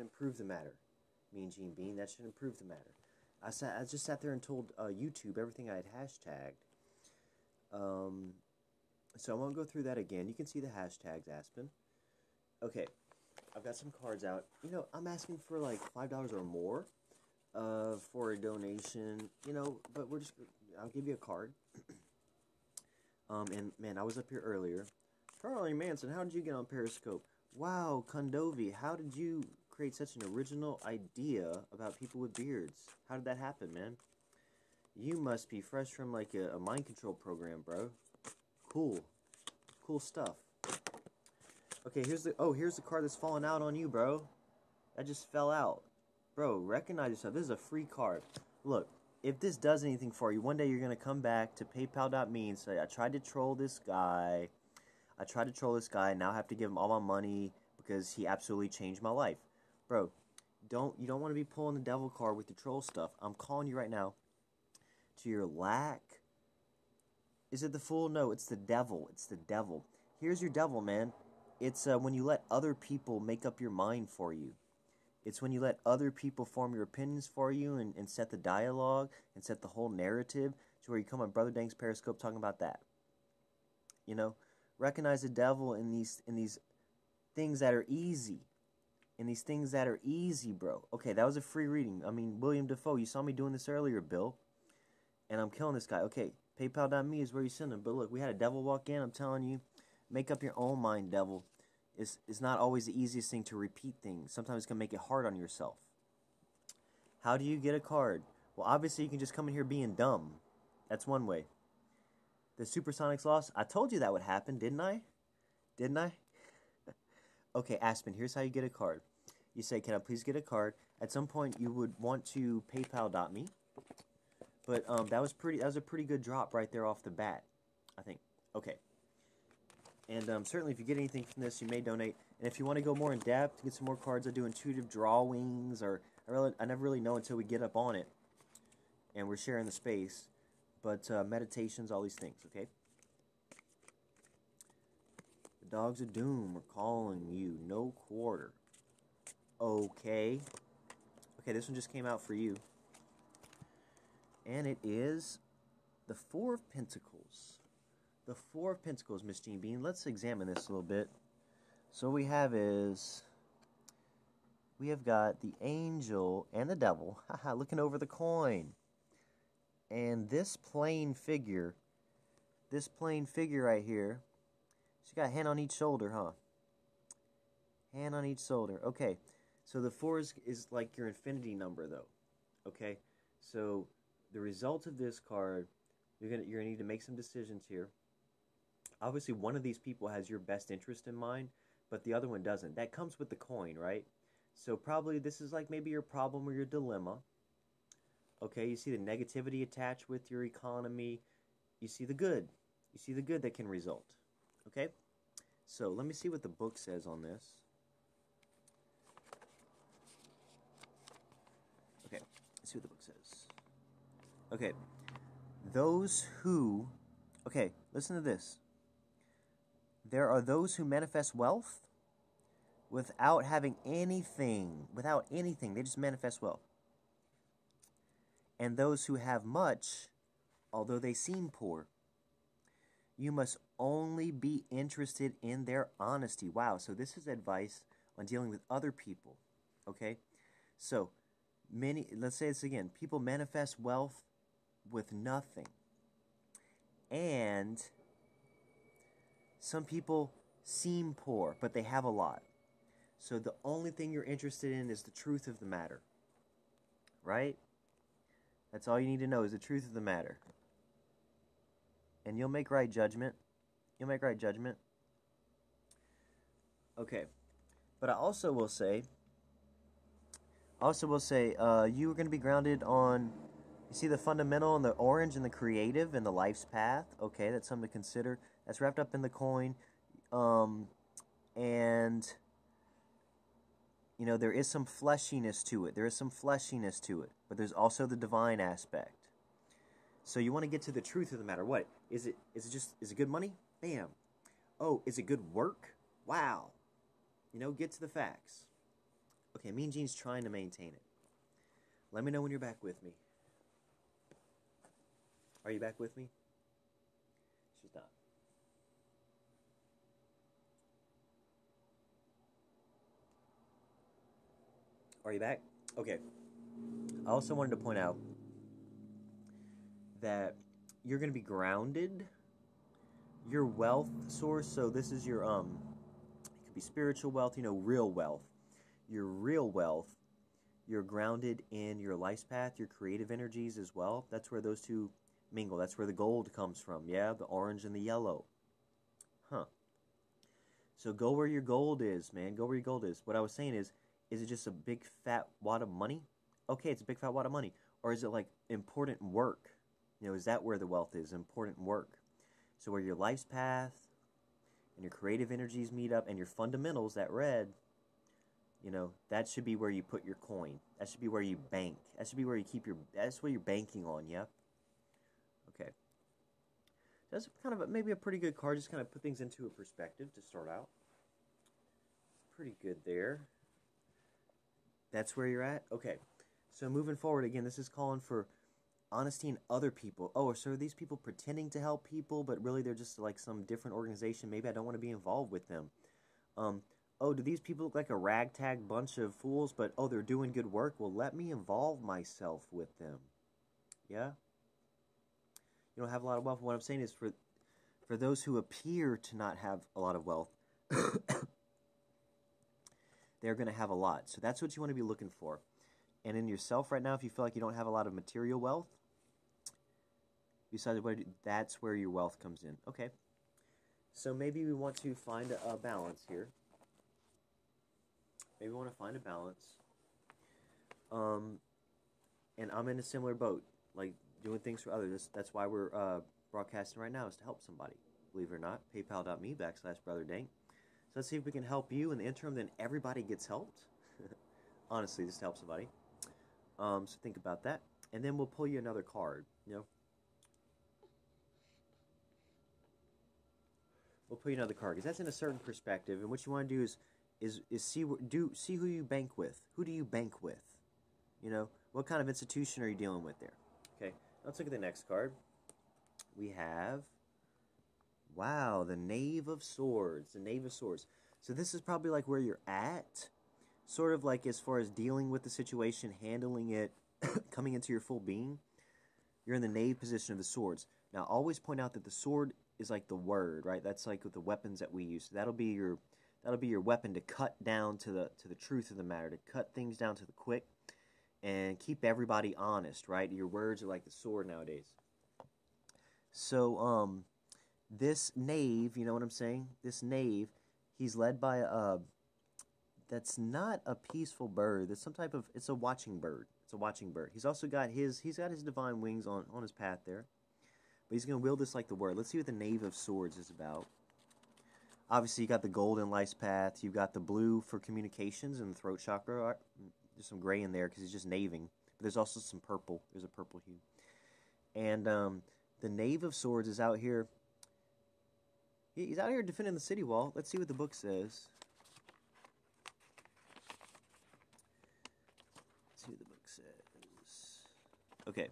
improve the matter. Mean Gene Bean, that should improve the matter. I just sat there and told YouTube everything I had hashtagged. So I won't go through that again. You can see the hashtags, Aspen. Okay, I've got some cards out. You know, I'm asking for like $5 or more for a donation. You know, but I'll give you a card. And man, I was up here earlier. Charlie Manson, how did you get on Periscope? Wow, Kondovi, how did you create such an original idea about people with beards? How did that happen, man? You must be fresh from like a mind control program, bro. Cool. Cool stuff. Okay, here's the card that's falling out on you, bro. That just fell out. Bro, recognize yourself. This is a free card. Look, if this does anything for you, one day you're going to come back to paypal.me and say, I tried to troll this guy. Now I have to give him all my money because he absolutely changed my life. Bro, you don't want to be pulling the devil card with the troll stuff. I'm calling you right now to your lack. Is it the fool? No, it's the devil. It's the devil. Here's your devil, man. It's when you let other people make up your mind for you. It's when you let other people form your opinions for you and set the dialogue and set the whole narrative to where you come on Brother Dank's Periscope talking about that. You know? Recognize the devil in these things that are easy. In these things that are easy, bro. Okay, that was a free reading. I mean, William Defoe, you saw me doing this earlier, Bill. And I'm killing this guy. Okay, paypal.me is where you send him. But look, we had a devil walk in. I'm telling you, make up your own mind, devil. It's not always the easiest thing to repeat things. Sometimes it can make it hard on yourself. How do you get a card? Well, obviously you can just come in here being dumb. That's one way. The Supersonics loss, I told you that would happen, didn't I? Didn't I? Okay, Aspen, here's how you get a card. You say, can I please get a card? At some point, you would want to paypal.me. But that was a pretty good drop right there off the bat, I think. Okay. And certainly if you get anything from this, you may donate. And if you want to go more in depth, get some more cards, I do intuitive drawings, or I never really know until we get up on it. And we're sharing the space. But meditations, all these things, okay? The dogs of doom are calling you. No quarter. Okay. Okay, this one just came out for you. And it is the Four of Pentacles. The Four of Pentacles, Miss Jean Bean. Let's examine this a little bit. So what we have is, we have got the angel and the devil, haha, looking over the coin. And this plain figure right here, she got a hand on each shoulder, huh? Hand on each shoulder. Okay, so the 4 is like your infinity number, though. Okay, so the result of this card, you're gonna need to make some decisions here. Obviously, one of these people has your best interest in mind, but the other one doesn't. That comes with the coin, right? So probably this is like maybe your problem or your dilemma. Okay, you see the negativity attached with your economy. You see the good. You see the good that can result. Okay? So, let me see what the book says on this. Okay, let's see what the book says. Okay, okay, listen to this. There are those who manifest wealth without having anything. They just manifest wealth. And those who have much, although they seem poor. You must only be interested in their honesty. Wow, so this is advice on dealing with other people. Okay? So, let's say this again. People manifest wealth with nothing. And some people seem poor, but they have a lot. So the only thing you're interested in is the truth of the matter. Right? That's all you need to know is the truth of the matter. And you'll make right judgment. You'll make right judgment. Okay. But I also will say, you are going to be grounded on, you see the fundamental and the orange and the creative and the life's path. Okay, that's something to consider. That's wrapped up in the coin. And, you know, there is some fleshiness to it. But there's also the divine aspect. So you want to get to the truth of the matter. What? Is it good money? Bam. Oh, is it good work? Wow. You know, get to the facts. Okay, Okay, Mean Gene's trying to maintain it. Let me know when you're back with me. Are you back with me? She's not. Are you back? Okay. I also wanted to point out that you're going to be grounded. Your wealth source, so this is your, it could be spiritual wealth, real wealth. Your real wealth, you're grounded in your life's path, your creative energies as well. That's where those two mingle. That's where the gold comes from, yeah? The orange and the yellow. Huh. So go where your gold is, man. Go where your gold is. What I was saying is it just a big fat wad of money? Okay, it's a big fat wad of money. Or is it like important work? Is that where the wealth is? Important work. So where your life's path and your creative energies meet up and your fundamentals, that red, that should be where you put your coin. That should be where you bank. That should be where you keep that's what you're banking on, yeah? Okay. That's kind of maybe a pretty good card, just kind of put things into a perspective to start out. Pretty good there. That's where you're at? Okay. So moving forward, again, this is calling for honesty in other people. Oh, so are these people pretending to help people, but really they're just like some different organization? Maybe I don't want to be involved with them. Oh, do these people look like a ragtag bunch of fools, but oh, they're doing good work? Well, let me involve myself with them. Yeah? You don't have a lot of wealth. What I'm saying is for those who appear to not have a lot of wealth, they're going to have a lot. So that's what you want to be looking for. And in yourself right now, if you feel like you don't have a lot of material wealth, besides that's where your wealth comes in. Okay. So maybe we want to find a balance here. Maybe we want to find a balance. And I'm in a similar boat, like doing things for others. That's why we're broadcasting right now, is to help somebody. Believe it or not, paypal.me/Brother Dank. So let's see if we can help you in the interim, then everybody gets helped. Honestly, just to help somebody. So think about that. And then we'll pull you another card, We'll pull you another card, because that's in a certain perspective. And what you want to do is see who you bank with. Who do you bank with? What kind of institution are you dealing with there? Okay, let's look at the next card. We have, wow, the Knave of Swords. The Knave of Swords. So this is probably like where you're at, sort of like as far as dealing with the situation, handling it, coming into your full being. You're in the Knave position of the swords. Now, always point out that the sword is like the word, right? That's like with the weapons that we use. So that'll be your weapon to cut down to the truth of the matter, to cut things down to the quick, and keep everybody honest, right? Your words are like the sword nowadays. So, this knave, you know what I'm saying? This knave, he's led by that's not a peaceful bird. That's some type of, it's a watching bird. It's a watching bird. He's also got his divine wings on his path there. But he's going to wield this like the word. Let's see what the Knave of Swords is about. Obviously, you got the gold in life's path. You've got the blue for communications and the throat chakra. There's some gray in there because he's just naving. But there's also some purple. There's a purple hue. And the Knave of Swords is out here. He's out here defending the city wall. Let's see what the book says. Let's see what the book says. Okay.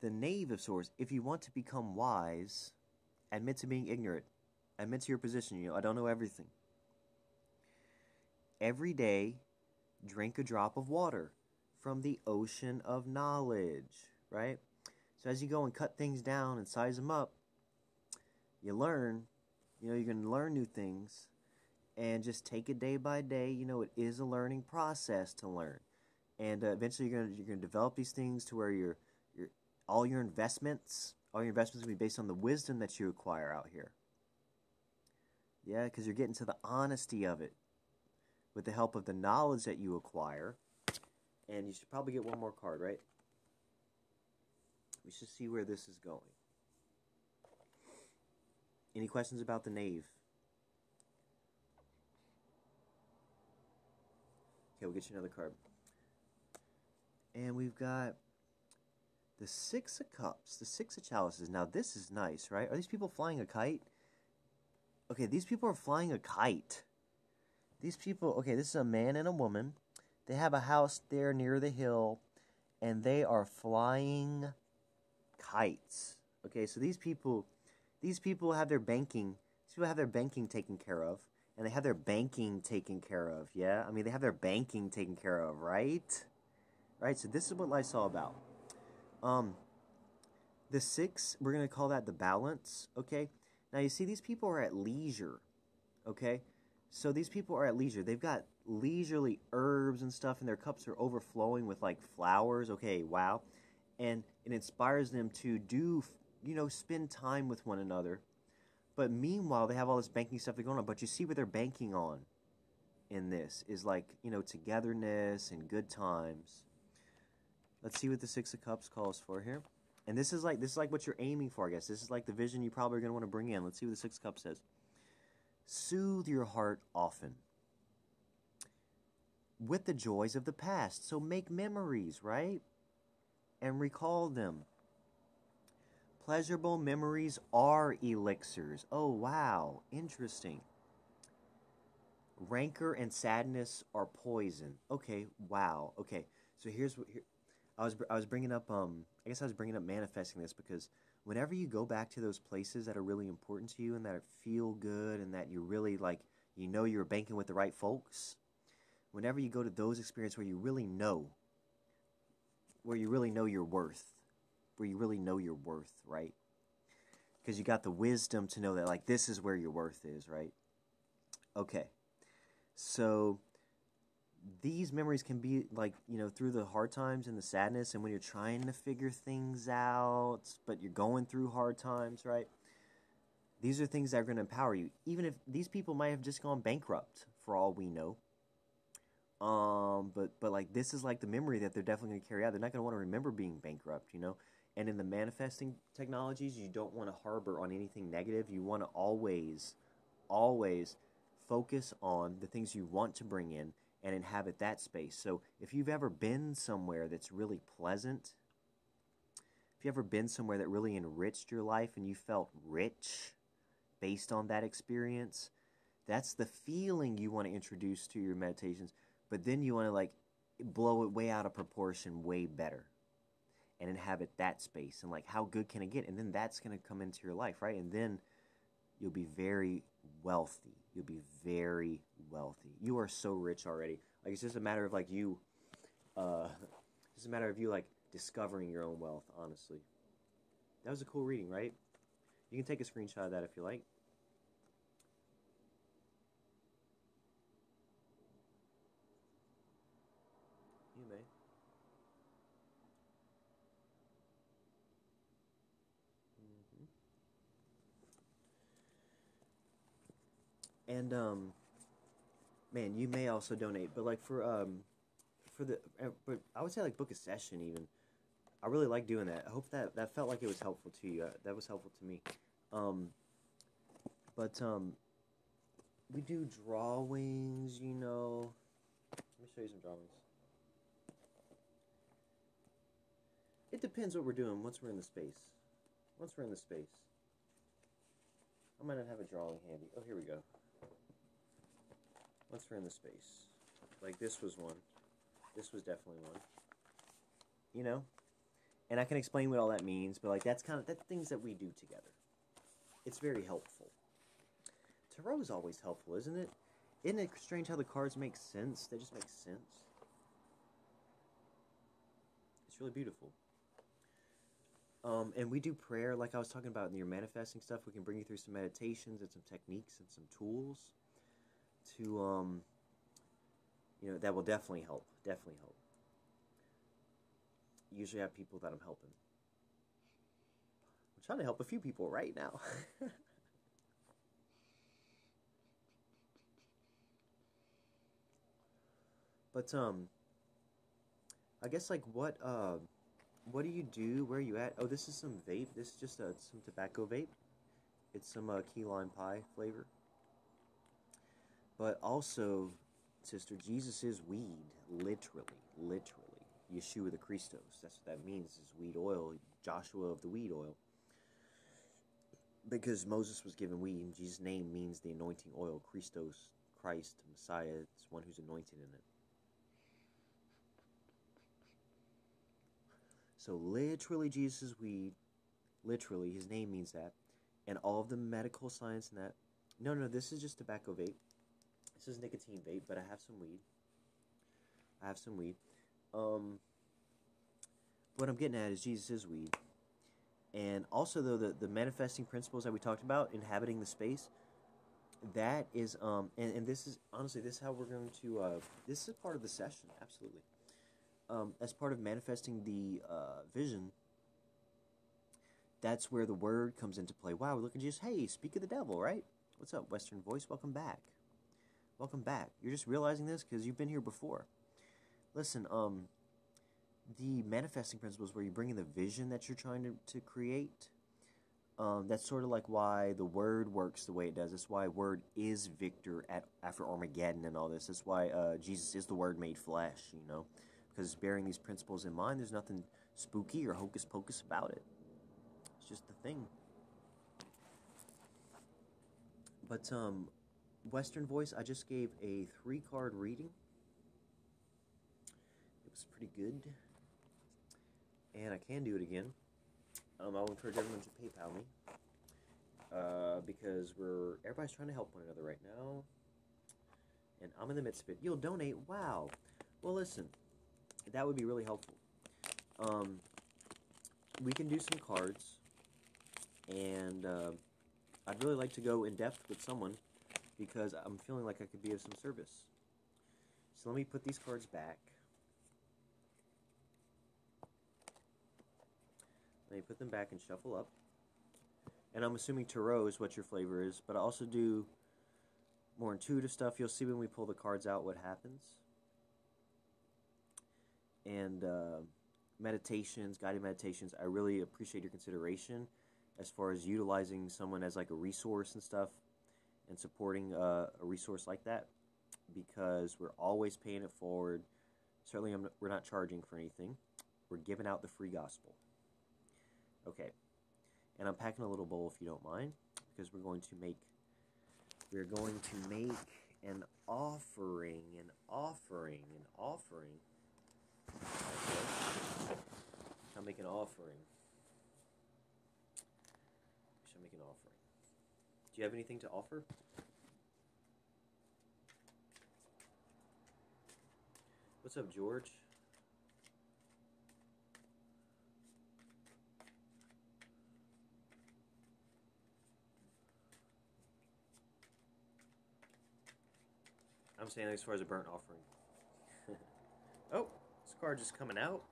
The Knave of Swords. If you want to become wise, admit to being ignorant. Admit to your position. I don't know everything. Every day, drink a drop of water from the ocean of knowledge, right? So as you go and cut things down and size them up, you learn, you're going to learn new things, and just take it day by day. It is a learning process to learn. And eventually you're going to develop these things to where all your investments will be based on the wisdom that you acquire out here. Yeah, because you're getting to the honesty of it with the help of the knowledge that you acquire. And you should probably get one more card, right? We should see where this is going. Any questions about the Knave? Okay, we'll get you another card. And we've got the Six of Cups, the Six of Chalices. Now, this is nice, right? Are these people flying a kite? Okay, these people are flying a kite. These people, okay, this is a man and a woman. They have a house there near the hill, and they are flying kites. Okay, so these people have their banking. These people have their banking taken care of, and they have their banking taken care of. Yeah, I mean they have their banking taken care of, right? Right. So this is what life's all about. Um, the six, we're gonna call that the balance. Okay. Now you see, these people are at leisure. Okay, so these people are at leisure. They've got leisurely herbs and stuff, and their cups are overflowing with like flowers. Okay, wow, and it inspires them to do, spend time with one another. But meanwhile, they have all this banking stuff going on. But you see what they're banking on in this is like, togetherness and good times. Let's see what the Six of Cups calls for here. And this is like what you're aiming for, I guess. This is like the vision you probably are going to want to bring in. Let's see what the Six of Cups says. Soothe your heart often with the joys of the past. So make memories, right? And recall them. Pleasurable memories are elixirs. Oh, wow. Interesting. Rancor and sadness are poison. Okay, wow. Okay, so here's what I was bringing up. I guess I was bringing up manifesting this because whenever you go back to those places that are really important to you and that feel good and that you really like, you're banking with the right folks. Whenever you go to those experiences where you really know your worth, right? Because you got the wisdom to know that like this is where your worth is, right? Okay, so these memories can be like, through the hard times and the sadness and when you're trying to figure things out, but you're going through hard times, right? These are things that are going to empower you. Even if these people might have just gone bankrupt for all we know. But like this is like the memory that they're definitely going to carry out. They're not going to want to remember being bankrupt, And in the manifesting technologies, you don't want to harbor on anything negative. You want to always focus on the things you want to bring in and inhabit that space. So if you've ever been somewhere that's really pleasant, if you've ever been somewhere that really enriched your life and you felt rich based on that experience, that's the feeling you want to introduce to your meditations. But then you want to like blow it way out of proportion, way better, and inhabit that space. And like, how good can it get? And then that's going to come into your life, right? And then you'll be very wealthy. You'll be very wealthy. You are so rich already. Like, it's just a matter of like you, it's a matter of you like discovering your own wealth, honestly. That was a cool reading, right? You can take a screenshot of that if you like. You may. And man, you may also donate, but like for the but I would say like book a session even. I really like doing that. I hope that felt like it was helpful to you. That was helpful to me. But we do drawings, Let me show you some drawings. It depends what we're doing once we're in the space. I might not have a drawing handy. Oh, here we go. Once we're in the space. Like this was one. This was definitely one. And I can explain what all that means, but like that's things that we do together. It's very helpful. Tarot is always helpful, isn't it? Isn't it strange how the cards make sense? They just make sense. It's really beautiful. And we do prayer, like I was talking about in your manifesting stuff. We can bring you through some meditations and some techniques and some tools to, that will definitely help. Definitely help. Usually have people that I'm helping. I'm trying to help a few people right now. But I guess like what do you do? Where are you at? Oh, this is some vape. This is just some tobacco vape. It's some key lime pie flavor. But also, sister, Jesus is weed, literally. Yeshua the Christos. That's what that means, is weed oil. Joshua of the weed oil. Because Moses was given weed, and Jesus' name means the anointing oil. Christos Christ, Messiah. It's one who's anointed in it. So literally, Jesus is weed. Literally, his name means that. And all of the medical science and that. No, this is just tobacco vape. This is nicotine vape, but I have some weed. What I'm getting at is Jesus is weed. And also, though, the manifesting principles that we talked about, inhabiting the space, that is, and this is, honestly, this is how we're going to, this is part of the session, absolutely. As part of manifesting the vision, that's where the word comes into play. Wow, we're looking at Jesus. Hey, speak of the devil, right? What's up, Western Voice? Welcome back. Welcome back. You're just realizing this because you've been here before. Listen, the manifesting principles where you bring in the vision that you're trying to create, that's sort of like why the word works the way it does. That's why word is victor after Armageddon and all this. That's why Jesus is the word made flesh, because bearing these principles in mind, there's nothing spooky or hocus pocus about it. It's just the thing. But Western Voice, I just gave a 3-card reading. It was pretty good. And I can do it again. I'll encourage everyone to PayPal me. Because everybody's trying to help one another right now. And I'm in the midst of it. You'll donate? Wow. Well, listen. That would be really helpful. We can do some cards. And I'd really like to go in depth with someone. Because I'm feeling like I could be of some service. So let me put these cards back. Let me put them back and shuffle up. And I'm assuming tarot is what your flavor is, but I also do more intuitive stuff. You'll see when we pull the cards out what happens. And meditations, guided meditations, I really appreciate your consideration as far as utilizing someone as like a resource and stuff and supporting a resource like that, because we're always paying it forward. Certainly we're not charging for anything. We're giving out the free gospel. Okay, and I'm packing a little bowl if you don't mind, because we're going to make an offering. Okay. I'll make an offering. Do you have anything to offer? What's up, George? I'm saying as far as a burnt offering. Oh, this card just coming out.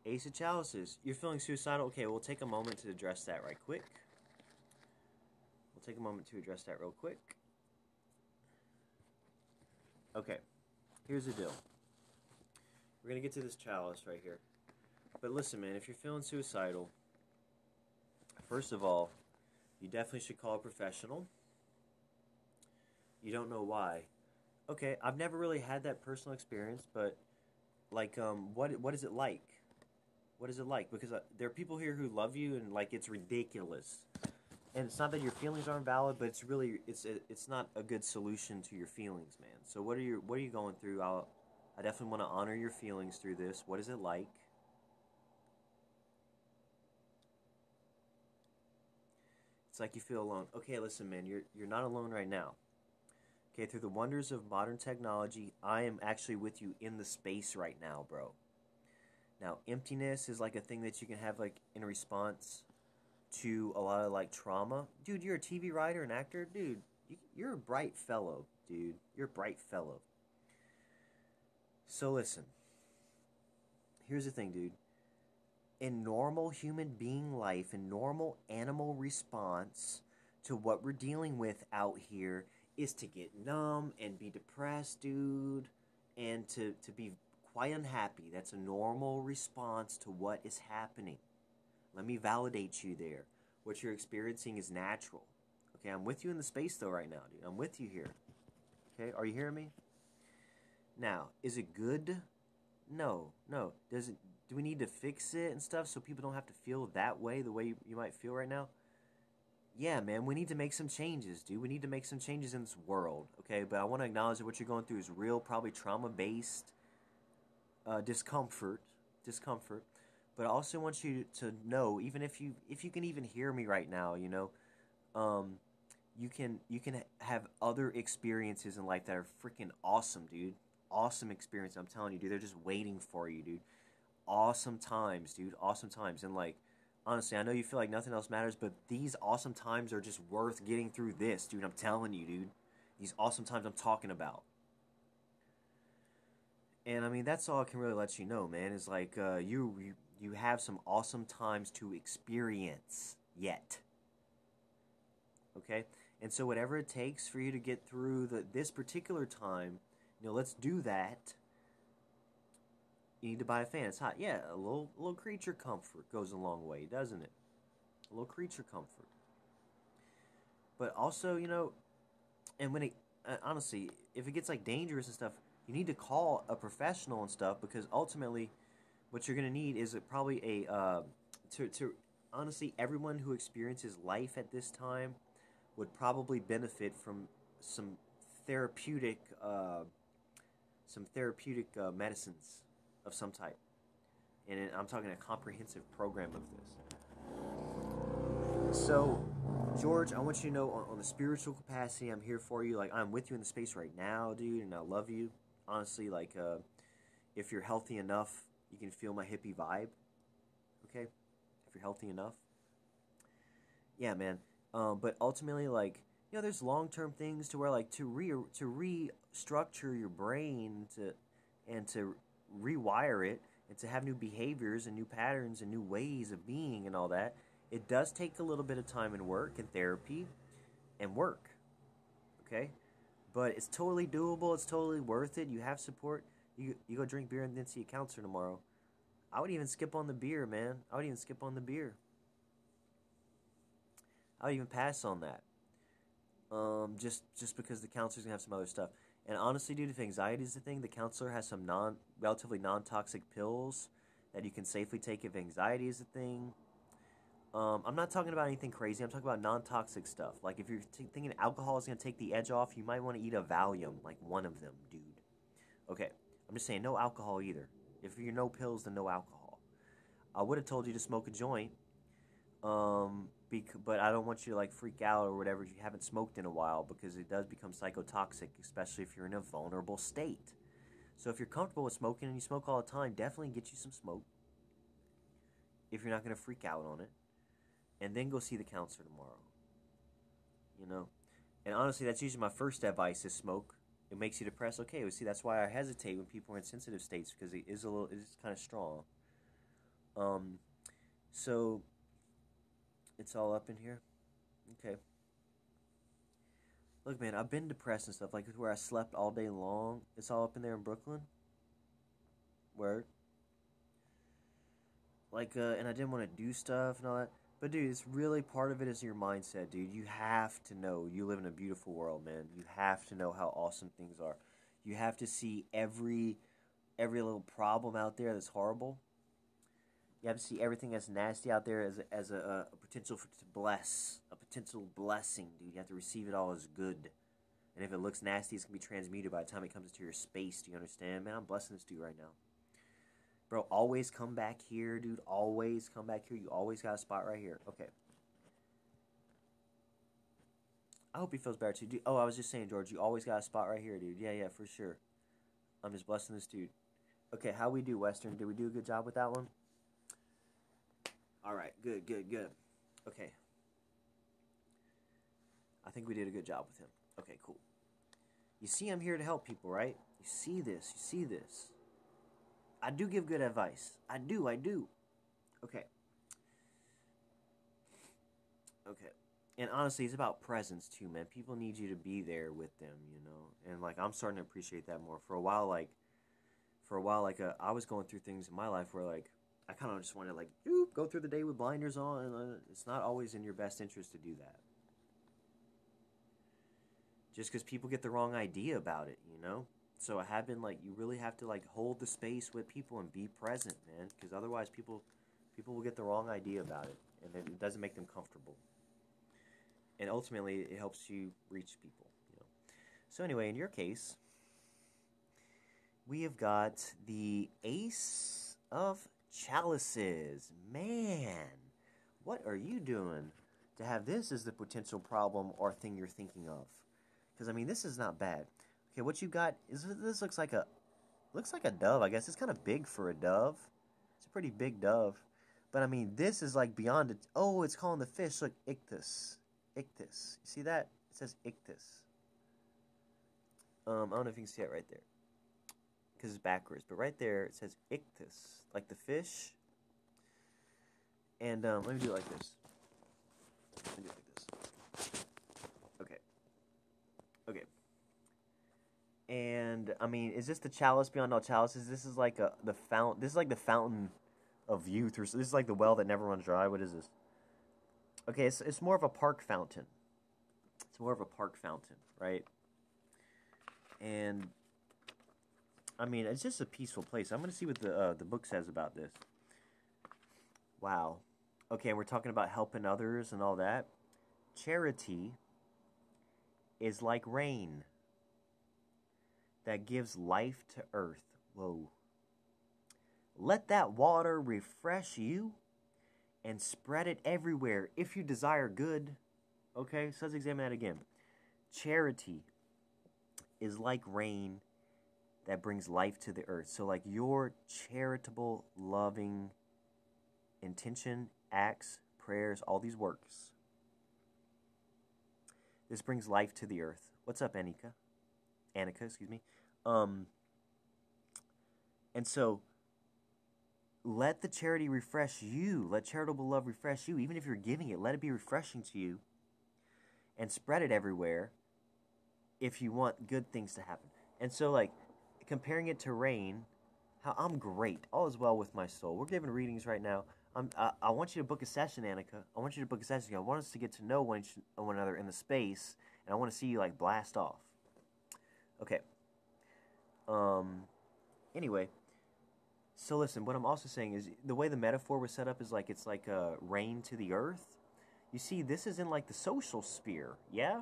Ace of Chalices. You're feeling suicidal? Okay, we'll take a moment to address that right quick. Okay, here's the deal. We're going to get to this chalice right here. But listen, man, if you're feeling suicidal, first of all, you definitely should call a professional. You don't know why. Okay, I've never really had that personal experience, but like, what is it like? What is it like? Because there are people here who love you, and like it's ridiculous. And it's not that your feelings aren't valid, but it's not a good solution to your feelings, man. So what are you going through? I definitely want to honor your feelings through this. What is it like? It's like you feel alone. Okay, listen, man, you're not alone right now. Okay, through the wonders of modern technology, I am actually with you in the space right now, bro. Now, emptiness is like a thing that you can have like in response to a lot of like trauma. Dude, you're a TV writer and actor. Dude, you're a bright fellow, dude. You're a bright fellow. So listen. Here's the thing, dude. In normal human being life, in normal animal response to what we're dealing with out here is to get numb and be depressed, dude, and to be quite unhappy. That's a normal response to what is happening. Let me validate you there. What you're experiencing is natural. Okay, I'm with you in the space though right now, dude. I'm with you here. Okay, are you hearing me? Now, is it good? No. Do we need to fix it and stuff so people don't have to feel that way, the way you might feel right now? yeah, man, we need to make some changes, dude. We need to make some changes in this world, okay? But I want to acknowledge that what you're going through is real, probably trauma-based discomfort, discomfort. But I also want you to know, even if you can even hear me right now, um, you can have other experiences in life that are freaking awesome, dude. Awesome experience. I'm telling you, dude. They're just waiting for you, dude. Awesome times, dude. Awesome times. And like, honestly, I know you feel like nothing else matters, but these awesome times are just worth getting through this, dude. I'm telling you, dude. These awesome times I'm talking about. And I mean, that's all I can really let you know, man. Is like you have some awesome times to experience yet. Okay, and so whatever it takes for you to get through this particular time, let's do that. You need to buy a fan. It's hot. Yeah, a little creature comfort goes a long way, doesn't it? A little creature comfort. But also, and when it honestly, if it gets like dangerous and stuff, you need to call a professional and stuff because ultimately, what you're gonna need is probably a to honestly everyone who experiences life at this time would probably benefit from some therapeutic medicines of some type, and I'm talking a comprehensive program of this. So, George, I want you to know on the spiritual capacity, I'm here for you. Like, I'm with you in the space right now, dude, and I love you. Honestly, like, if you're healthy enough, you can feel my hippie vibe. Okay? If you're healthy enough. Yeah, man. But ultimately, like, there's long-term things to where, like, to restructure your brain to rewire it and to have new behaviors and new patterns and new ways of being and all that. It does take a little bit of time and work and therapy and work, okay? But it's totally doable. It's totally worth it. You have support. You go drink beer and then see a counselor tomorrow. I would even skip on the beer, man. I would even skip on the beer. I would even pass on that. Just because the counselor's gonna have some other stuff. And honestly, dude, if anxiety is the thing, the counselor has some relatively non-toxic pills that you can safely take if anxiety is the thing. I'm not talking about anything crazy. I'm talking about non-toxic stuff. Like if you're thinking alcohol is gonna take the edge off, you might want to eat a Valium, like one of them, dude. Okay, I'm just saying no alcohol either. If you're no pills, then no alcohol. I would have told you to smoke a joint, but I don't want you to like freak out or whatever if you haven't smoked in a while because it does become psychotoxic, especially if you're in a vulnerable state. So if you're comfortable with smoking and you smoke all the time, definitely get you some smoke if you're not going to freak out on it. And then go see the counselor tomorrow. And honestly, that's usually my first advice is smoke. It makes you depressed. Okay, well, see, that's why I hesitate when people are in sensitive states because it is kind of strong. Um, so it's all up in here. Okay. Look, man, I've been depressed and stuff, like where I slept all day long. It's all up in there in Brooklyn. Word. Like, and I didn't want to do stuff and all that. But dude, it's really part of it is your mindset, dude. You have to know you live in a beautiful world, man. You have to know how awesome things are. You have to see every little problem out there that's horrible. You have to see everything that's nasty out there as a potential to bless, a potential blessing, dude. You have to receive it all as good. And if it looks nasty, it's going to be transmuted by the time it comes into your space. Do you understand? Man, I'm blessing this dude right now. Bro, always come back here, dude. Always come back here. You always got a spot right here. Okay. I hope he feels better too. Dude. Oh, I was just saying, George, you always got a spot right here, dude. Yeah, for sure. I'm just blessing this dude. Okay, how we do, Western? Did we do a good job with that one? All right, good. Okay. I think we did a good job with him. Okay, cool. You see I'm here to help people, right? You see this. I do give good advice. I do. Okay. And honestly, it's about presence too, man. People need you to be there with them, And like I'm starting to appreciate that more. For a while, I was going through things in my life where like I kind of just wanted to like go through the day with blinders on, and it's not always in your best interest to do that. Just because people get the wrong idea about it, So I have been like, you really have to like hold the space with people and be present, man, because otherwise people will get the wrong idea about it, and it doesn't make them comfortable. and ultimately it helps you reach people. You know. So anyway, in your case, we have got the Ace of Chalices. Man, what are you doing to have this as the potential problem or thing you're thinking of? Because I mean, this is not bad. Okay, what you got is this looks like a dove. I guess it's kind of big for a dove. It's a pretty big dove, but I mean, this is like beyond it. Oh, it's calling the fish. Look, ichthys, ichthys. You see that? It says ichthys. I don't know if you can see it right there because it's backwards, but right there it says ichthys, like the fish. And let me do it like this. Let me do it like this. Okay. Okay. And I mean, is this the chalice beyond all chalices? This is like the fountain. This is like the fountain of youth, or this is like the well that never runs dry. What is this? Okay, it's more of a park fountain. It's more of a park fountain, right? And I mean, it's just a peaceful place. I'm gonna see what the book says about this. Wow. Okay, we're talking about helping others and all that. Charity is like rain that gives life to earth. Whoa. Let that water refresh you and spread it everywhere if you desire good. Okay, so let's examine that again. Charity is like rain that brings life to the earth. So like your charitable, loving intention, acts, prayers, all these works. This brings life to the earth. What's up, Annika? Annika, excuse me. And so let the charity refresh you. Let charitable love refresh you. Even if you're giving it, let it be refreshing to you. And spread it everywhere if you want good things to happen. And so, like, comparing it to rain, how I'm great. All is well with my soul. We're giving readings right now. I want you to book a session, Annika. I want you to book a session. I want us to get to know one another in the space, and I want to see you, like, blast off. Okay. Anyway, so listen, what I'm also saying is the way the metaphor was set up is like it's like rain to the earth. You see, this is in like the social sphere, yeah?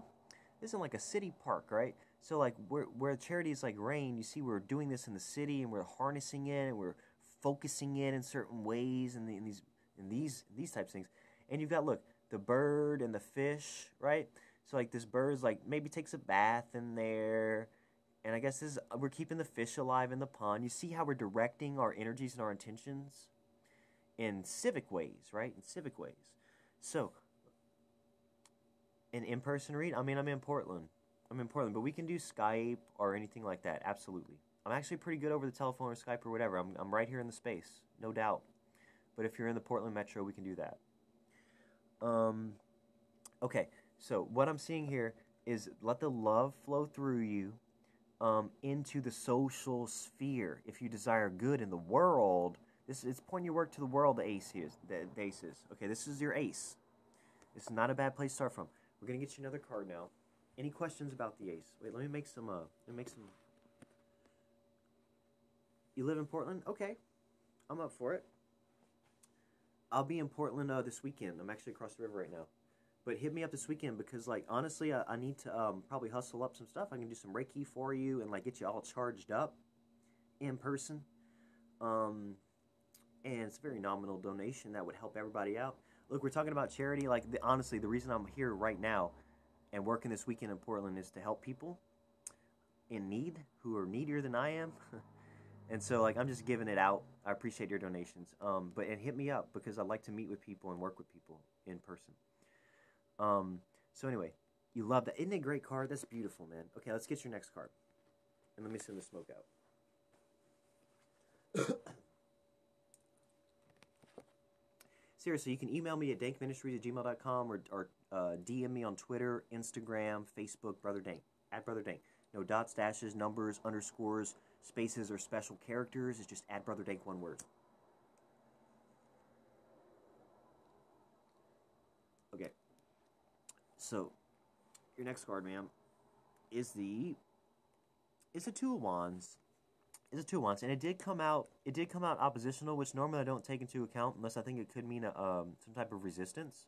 This isn't like a city park, right? So like where charity is like rain, you see we're doing this in the city and we're harnessing it and we're focusing it in certain ways and in these types of things. And you've got, look, the bird and the fish, right? So like this bird's like maybe takes a bath in there. And I guess this is, we're keeping the fish alive in the pond. You see how we're directing our energies and our intentions in civic ways, right? In civic ways. So, an in-person read? I mean, I'm in Portland, but we can do Skype or anything like that, absolutely. I'm actually pretty good over the telephone or Skype or whatever. I'm right here in the space, no doubt. But if you're in the Portland metro, we can do that. Okay, so what I'm seeing here is let the love flow through you into the social sphere. If you desire good in the world, this is pointing your work to the world. The ace is. The ace is. Okay, this is your ace. This is not a bad place to start from. We're gonna get you another card now. Any questions about the ace? Wait, let me make some. You live in Portland? Okay, I'm up for it. I'll be in Portland this weekend. I'm actually across the river right now. But hit me up this weekend because, like, honestly, I need to probably hustle up some stuff. I can do some Reiki for you and, like, get you all charged up in person. And it's a very nominal donation that would help everybody out. Look, we're talking about charity. Like, honestly, the reason I'm here right now and working this weekend in Portland is to help people in need who are needier than I am. And so, like, I'm just giving it out. I appreciate your donations. And hit me up because I like to meet with people and work with people in person. So anyway, you love that. Isn't it a great card? That's beautiful, man. Okay, let's get your next card. And let me send the smoke out. Seriously, you can email me at dankministries@gmail.com or DM me on Twitter, Instagram, Facebook, Brother Dank, @BrotherDank. No dots, dashes, numbers, underscores, spaces, or special characters. It's just @BrotherDank, one word. Okay. So, your next card, ma'am, is the Two of Wands. It's a Two of Wands, and it did come out oppositional, which normally I don't take into account unless I think it could mean some type of resistance.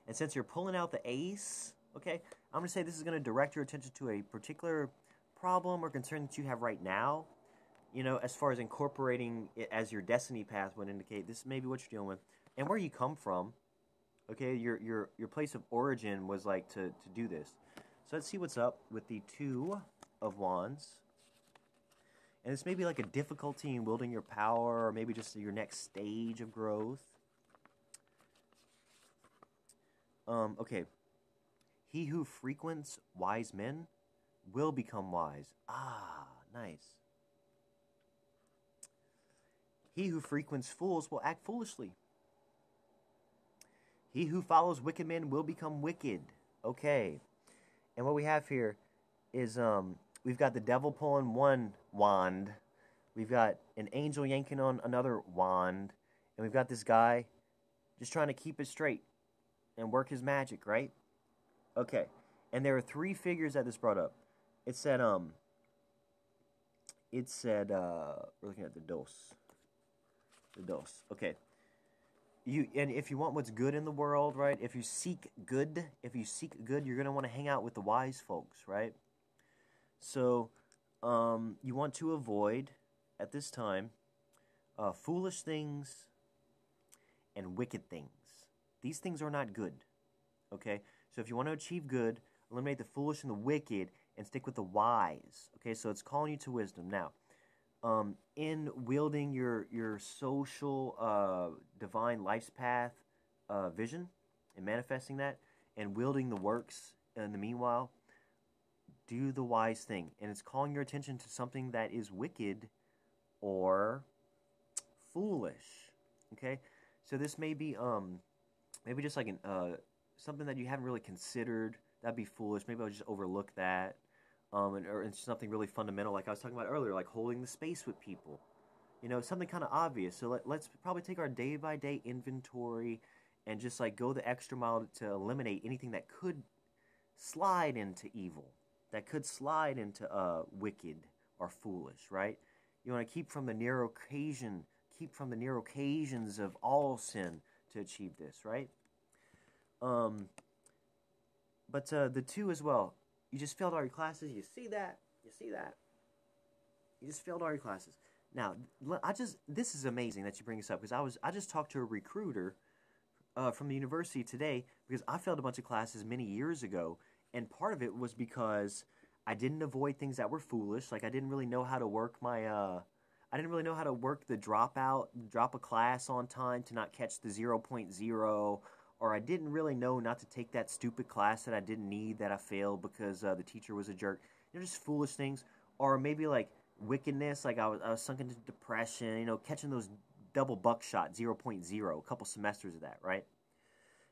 And since you're pulling out the ace, okay, I'm going to say this is going to direct your attention to a particular problem or concern that you have right now. You know, as far as incorporating it as your destiny path would indicate, this may be what you're dealing with. And where you come from, okay, your place of origin was like to do this. So let's see what's up with the Two of Wands. And this may be like a difficulty in wielding your power, or maybe just your next stage of growth. Okay. He who frequents wise men will become wise. Ah, nice. He who frequents fools will act foolishly. He who follows wicked men will become wicked. Okay. And what we have here is we've got the devil pulling one wand. We've got an angel yanking on another wand. And we've got this guy just trying to keep it straight and work his magic, right? Okay. And there are three figures that this brought up. It said, we're looking at the dos. The dos. Okay. And if you want what's good in the world, right? If you seek good, you're going to want to hang out with the wise folks, right? So, you want to avoid, at this time, foolish things and wicked things. These things are not good, okay? So if you want to achieve good, eliminate the foolish and the wicked and stick with the wise, okay? So it's calling you to wisdom. Now, in wielding your social divine life's path vision and manifesting that and wielding the works in the meanwhile, do the wise thing. And it's calling your attention to something that is wicked or foolish, okay? So this may be maybe just like something that you haven't really considered. That'd be foolish. Maybe I'll just overlook that. Or it's something really fundamental, like I was talking about earlier, like holding the space with people. You know, something kind of obvious. So let's probably take our day-by-day inventory and just like go the extra mile to eliminate anything that could slide into evil, that could slide into wicked or foolish, right? You want to keep from the narrow occasions of all sin to achieve this, right? But the two as well. You just failed all your classes. You see that? You just failed all your classes. Now, this is amazing that you bring this up, because I just talked to a recruiter from the university today, because I failed a bunch of classes many years ago, and part of it was because I didn't avoid things that were foolish. Like I didn't really know how to work the drop a class on time to not catch the 0.0. Or I didn't really know not to take that stupid class that I didn't need, that I failed because the teacher was a jerk. You know, just foolish things. Or maybe like wickedness, like I was sunk into depression, you know, catching those double buckshot, 0.0, a couple semesters of that, right?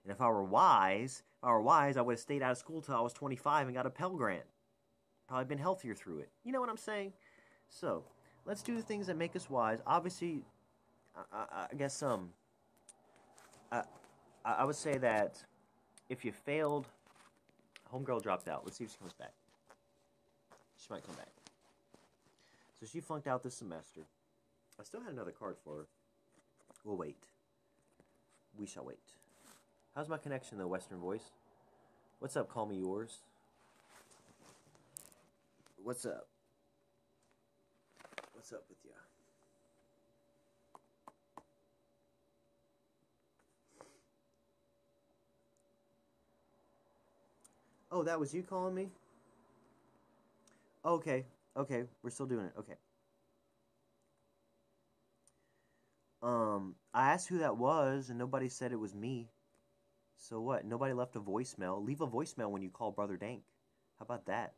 And if I were wise, I would have stayed out of school till I was 25 and got a Pell Grant. Probably been healthier through it. You know what I'm saying? So, let's do the things that make us wise. Obviously, I guess, I would say that if you failed, homegirl dropped out. Let's see if she comes back. She might come back. So she flunked out this semester. I still had another card for her. We'll wait. We shall wait. How's my connection, though, Western Voice? What's up, call me yours? What's up? What's up with you? Oh, that was you calling me? Okay, we're still doing it, okay. I asked who that was, and nobody said it was me. So what? Nobody left a voicemail. Leave a voicemail when you call Brother Dank. How about that?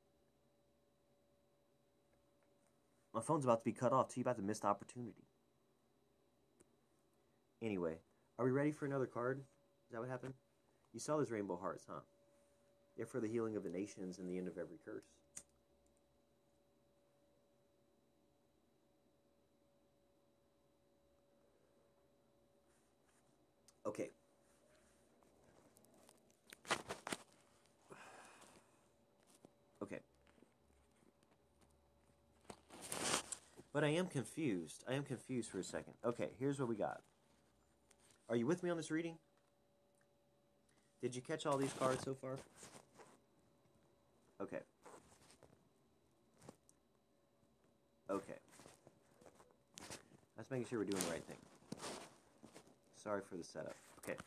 My phone's about to be cut off, too. You're about to miss the opportunity. Anyway, are we ready for another card? Is that what happened? You saw those rainbow hearts, huh? They're for the healing of the nations and the end of every curse. Okay. Okay. But I am confused. I am confused for a second. Okay, here's what we got. Are you with me on this reading? Did you catch all these cards so far? Okay. Okay. Let's make sure we're doing the right thing. Sorry for the setup. Okay.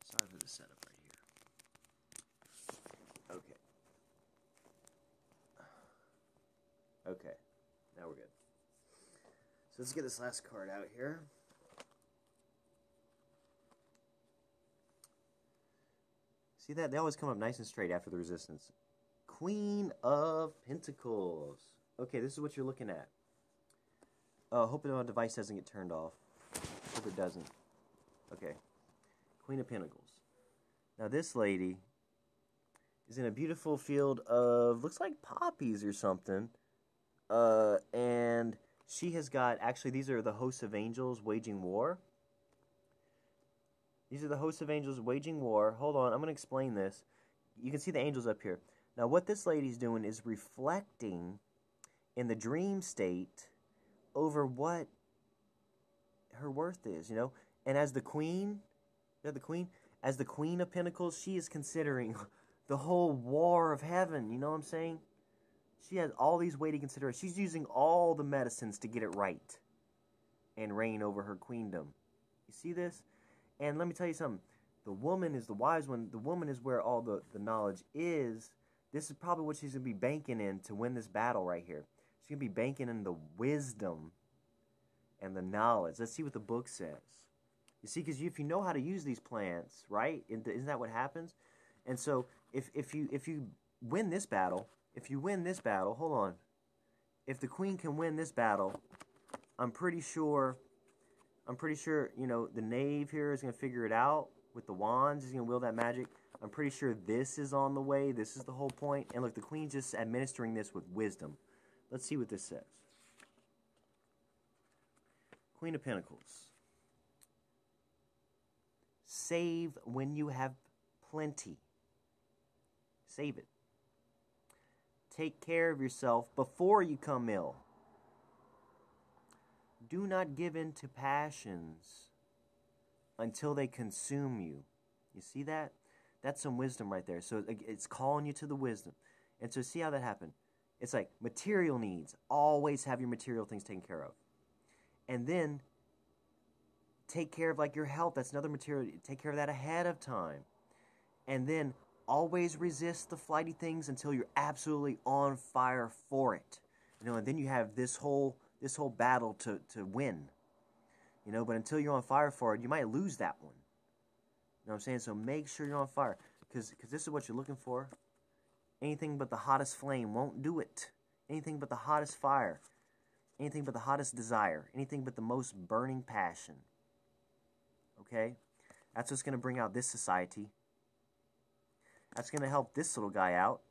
Sorry for the setup right here. Okay. Okay. Now we're good. So let's get this last card out here. See that? They always come up nice and straight after the resistance. Queen of Pentacles. Okay, this is what you're looking at. Hope the device doesn't get turned off. Hope it doesn't. Okay. Queen of Pentacles. Now this lady is in a beautiful field of, looks like poppies or something. And she has got, actually these are the hosts of angels waging war. These are the hosts of angels waging war. Hold on, I'm going to explain this. You can see the angels up here. Now what this lady's doing is reflecting in the dream state over what her worth is, you know? And as the queen, as the Queen of Pentacles, she is considering the whole war of heaven, you know what I'm saying? She has all these weighty considerations. She's using all the medicines to get it right and reign over her queendom. You see this? And let me tell you something. The woman is the wise one. The woman is where all the knowledge is. This is probably what she's going to be banking in to win this battle right here. She's going to be banking in the wisdom and the knowledge. Let's see what the book says. You see, because if you know how to use these plants, right? Isn't that what happens? And so if you win this battle, hold on. If the queen can win this battle, I'm pretty sure, you know, the knave here is going to figure it out with the wands. He's going to wield that magic. I'm pretty sure this is on the way. This is the whole point. And look, the queen's just administering this with wisdom. Let's see what this says. Queen of Pentacles. Save when you have plenty. Save it. Take care of yourself before you come ill. Do not give in to passions until they consume you. You see that? That's some wisdom right there. So it's calling you to the wisdom. And so see how that happened. It's like material needs. Always have your material things taken care of. And then take care of like your health. That's another material. Take care of that ahead of time. And then always resist the flighty things until you're absolutely on fire for it. You know, and then you have this whole battle to win. You know, but until you're on fire for it, you might lose that one. You know what I'm saying? So make sure you're on fire. Because this is what you're looking for. Anything but the hottest flame won't do it. Anything but the hottest fire. Anything but the hottest desire. Anything but the most burning passion. Okay? That's what's going to bring out this society. That's going to help this little guy out.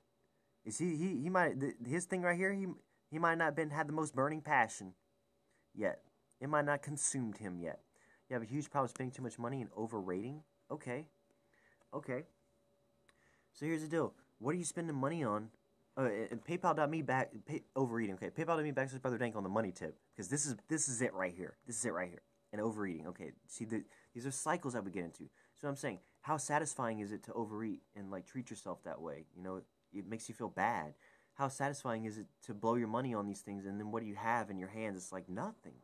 Is he might, his thing right here, he might not have had the most burning passion yet. It might not consumed him yet. You have a huge problem spending too much money and overrating? Okay. Okay. So here's the deal. What are you spending money on? PayPal.me overeating. Okay, PayPal.me backslash Brother Dank on the money tip. Because this is it right here. This is it right here. And overeating. Okay, see, these are cycles that we get into. So I'm saying, how satisfying is it to overeat and like treat yourself that way? You know, it makes you feel bad. How satisfying is it to blow your money on these things and then what do you have in your hands? It's like nothing,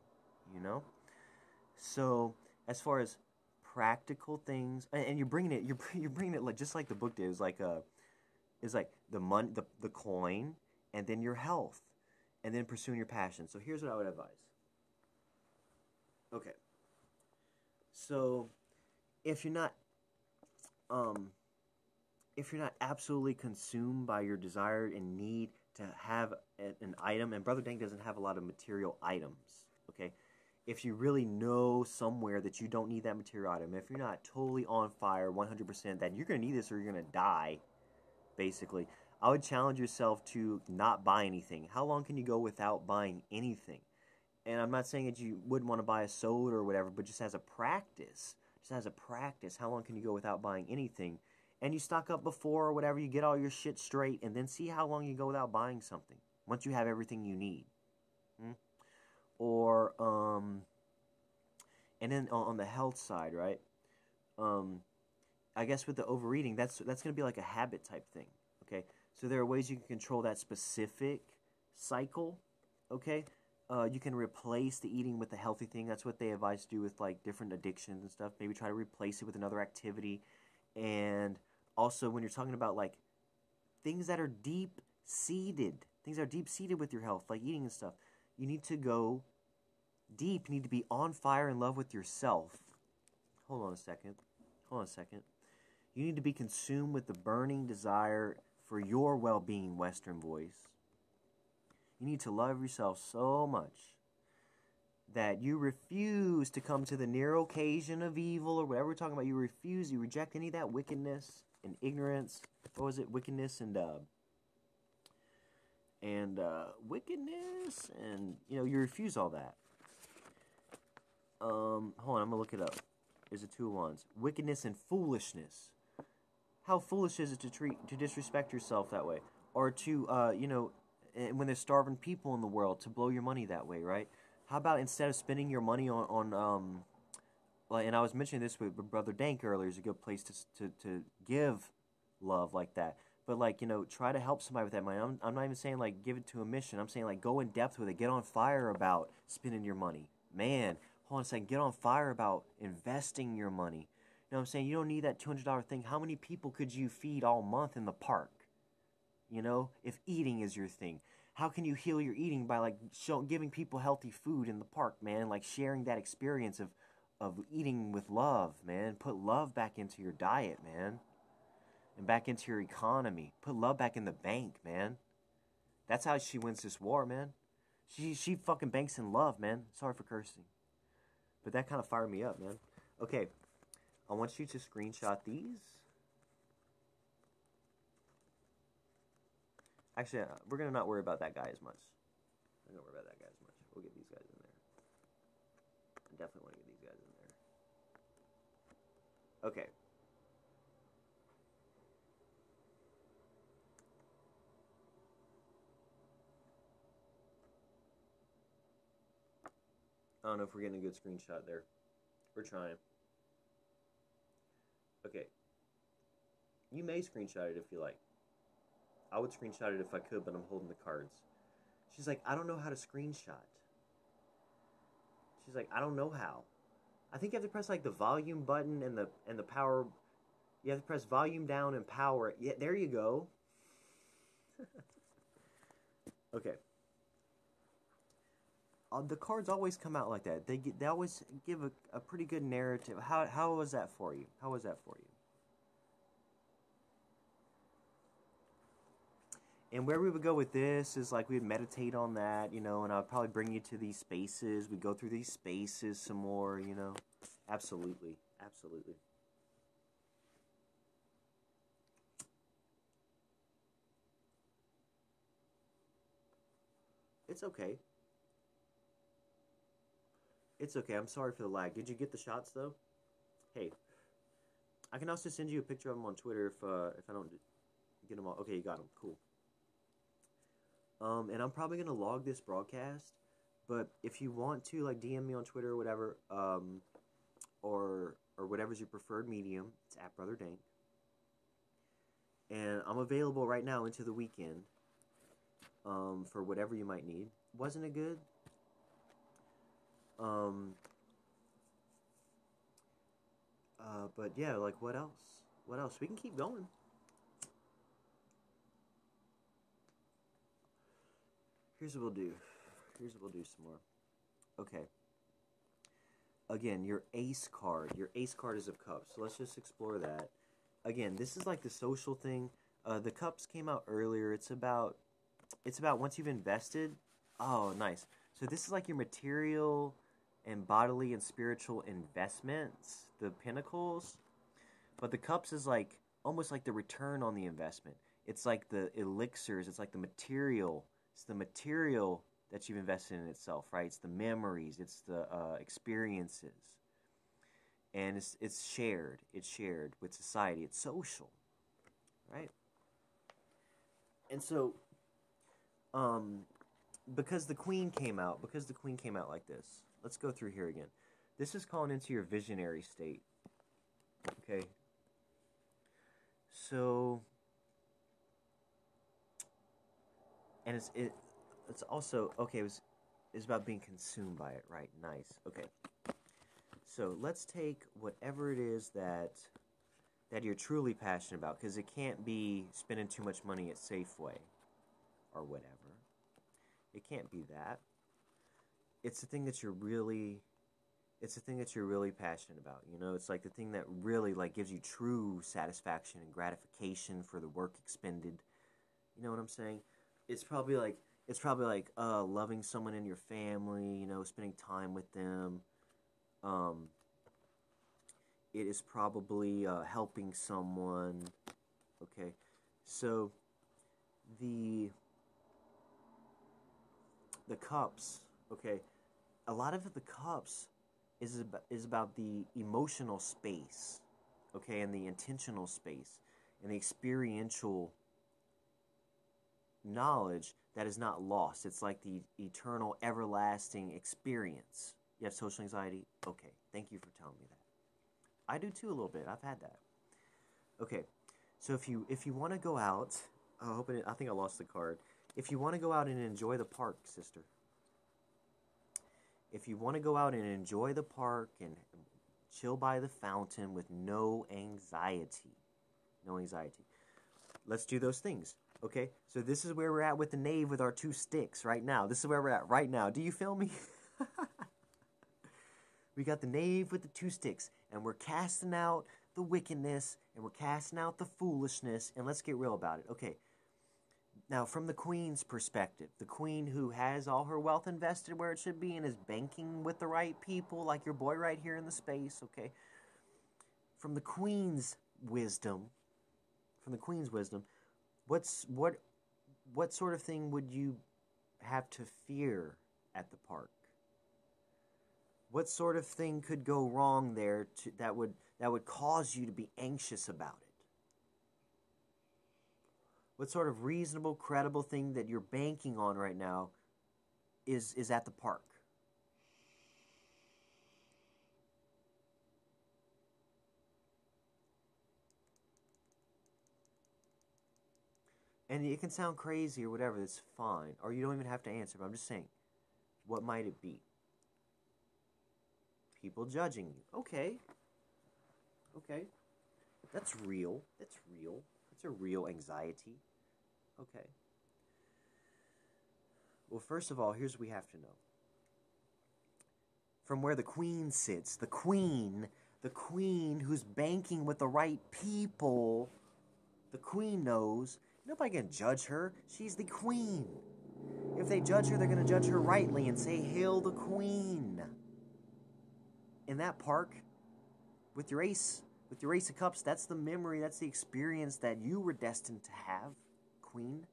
you know? So as far as practical things, and you're bringing it like just like the book did. It's like the money, the coin, and then your health, and then pursuing your passion. So here's what I would advise. Okay. So if you're not absolutely consumed by your desire and need to have an item, and Brother Dank doesn't have a lot of material items, okay? If you really know somewhere that you don't need that material item, if you're not totally on fire 100% that you're going to need this or you're going to die, basically, I would challenge yourself to not buy anything. How long can you go without buying anything? And I'm not saying that you wouldn't want to buy a soda or whatever, but just as a practice, how long can you go without buying anything? And you stock up before or whatever, you get all your shit straight, and then see how long you go without buying something once you have everything you need. Or, and then on the health side, right? I guess with the overeating, that's going to be like a habit type thing. Okay, so there are ways you can control that specific cycle. Okay, you can replace the eating with a healthy thing. That's what they advise to do with like different addictions and stuff. Maybe try to replace it with another activity. And also, when you're talking about like things that are deep seated, with your health, like eating and stuff, you need to go deep. You need to be on fire in love with yourself. Hold on a second. You need to be consumed with the burning desire for your well-being, Western voice. You need to love yourself so much that you refuse to come to the near occasion of evil or whatever we're talking about. You reject any of that wickedness and ignorance. What was it? Wickedness and wickedness and, you refuse all that. Hold on, I'm going to look it up. There's a 2 of Wands. Wickedness and foolishness. How foolish is it to disrespect yourself that way? Or to, when there's starving people in the world, to blow your money that way, right? How about instead of spending your money on and I was mentioning this with Brother Dank earlier, is a good place to give love like that. But, try to help somebody with that money. I'm not even saying, give it to a mission. I'm saying, go in depth with it. Get on fire about spending your money. Man, hold on a second. Get on fire about investing your money. You know what I'm saying? You don't need that $200 thing. How many people could you feed all month in the park? If eating is your thing. How can you heal your eating by, giving people healthy food in the park, man? Sharing that experience of eating with love, man. Put love back into your diet, man. And back into your economy. Put love back in the bank, man. That's how she wins this war, man. She fucking banks in love, man. Sorry for cursing. But that kind of fired me up, man. Okay. I want you to screenshot these. Actually, we're going to not worry about that guy as much. We'll get these guys in there. I definitely want to get these guys in there. Okay. I don't know if we're getting a good screenshot there. We're trying. Okay. You may screenshot it if you like. I would screenshot it if I could, but I'm holding the cards. She's like, I don't know how to screenshot. She's like, I don't know how. I think you have to press the volume button and the power. You have to press volume down and power. Yeah, there you go. Okay. The cards always come out like that. They always give a pretty good narrative. How was that for you? And where we would go with this is we'd meditate on that, and I'd probably bring you to these spaces. We'd go through these spaces some more, Absolutely. It's okay. I'm sorry for the lag. Did you get the shots though? Hey, I can also send you a picture of them on Twitter if I don't get them all. Okay, you got them. Cool. And I'm probably gonna log this broadcast, but if you want to DM me on Twitter or whatever, or whatever's your preferred medium, it's at Brother Dank. And I'm available right now into the weekend, for whatever you might need. Wasn't it good? But yeah, what else? We can keep going. Here's what we'll do some more. Okay. Again, your ace card. Your ace card is of cups. So let's just explore that. Again, this is the social thing. The cups came out earlier. It's about once you've invested. Oh, nice. So this is your material and bodily and spiritual investments, the pinnacles. But the cups is almost the return on the investment. It's the elixirs. It's the material. It's the material that you've invested in itself, right? It's the memories. It's the experiences. And it's shared. It's shared with society. It's social, right? And so, because the queen came out like this. Let's go through here again. This is calling into your visionary state. Okay. So, and it's also okay. It's about being consumed by it, right? Nice. Okay. So let's take whatever it is that you're truly passionate about, because it can't be spending too much money at Safeway or whatever. It can't be that. It's the thing that you're really passionate about. You know, it's like the thing that really like gives you true satisfaction and gratification for the work expended. You know what I'm saying? It's probably like loving someone in your family, you know, spending time with them. Um, it is probably helping someone. Okay, so the cups. Okay, a lot of the cups is about the emotional space. Okay, and the intentional space and the experiential knowledge that is not lost. It's like the eternal, everlasting experience. You have social anxiety? Okay, thank you for telling me that. I do too a little bit. I've had that. Okay, so if you want to go out, I think I lost the card. If you want to go out and enjoy the park, sister. If you want to go out and enjoy the park and chill by the fountain with no anxiety, let's do those things. Okay, so this is where we're at with the knave with our two sticks right now. This is where we're at right now. Do you feel me? We got the knave with the two sticks, and we're casting out the wickedness, and we're casting out the foolishness, and let's get real about it. Okay, now from the queen's perspective, the queen who has all her wealth invested where it should be and is banking with the right people, like your boy right here in the space, okay? From the queen's wisdom, what sort of thing would you have to fear at the park? What sort of thing could go wrong there that would cause you to be anxious about it? What sort of reasonable, credible thing that you're banking on right now is at the park? And it can sound crazy or whatever, that's fine. Or you don't even have to answer, but I'm just saying, what might it be? People judging you. Okay. Okay. That's real. That's a real anxiety. Okay. Well, first of all, here's what we have to know. From where the queen sits, the queen who's banking with the right people, the queen knows nobody can judge her. She's the queen. If they judge her, they're going to judge her rightly and say, "Hail the queen." In that park, with your ace of cups, that's the memory, that's the experience that you were destined to have, queen.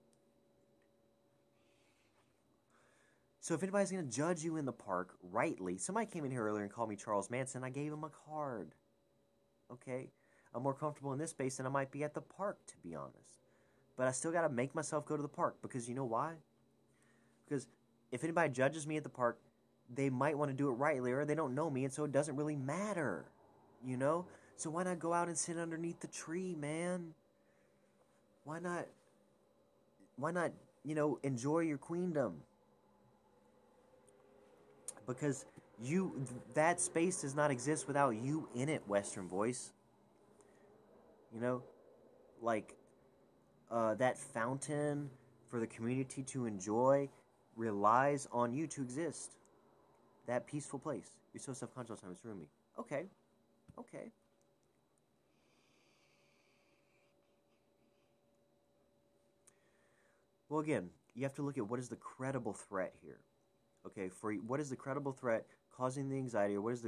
So if anybody's going to judge you in the park rightly, somebody came in here earlier and called me Charles Manson, I gave him a card. Okay? I'm more comfortable in this space than I might be at the park, to be honest. But I still got to make myself go to the park, because you know why? Because if anybody judges me at the park, they might want to do it rightly, or they don't know me, and so it doesn't really matter, you know? So why not go out and sit underneath the tree, man? Why not, enjoy your queendom? Because that space does not exist without you in it, Western Voice. You know? Like, that fountain for the community to enjoy relies on you to exist. That peaceful place. You're so self-conscious all the time, it's ruining me. Okay. Well, again, you have to look at what is the credible threat here. Okay, what is the credible threat causing the anxiety, or what is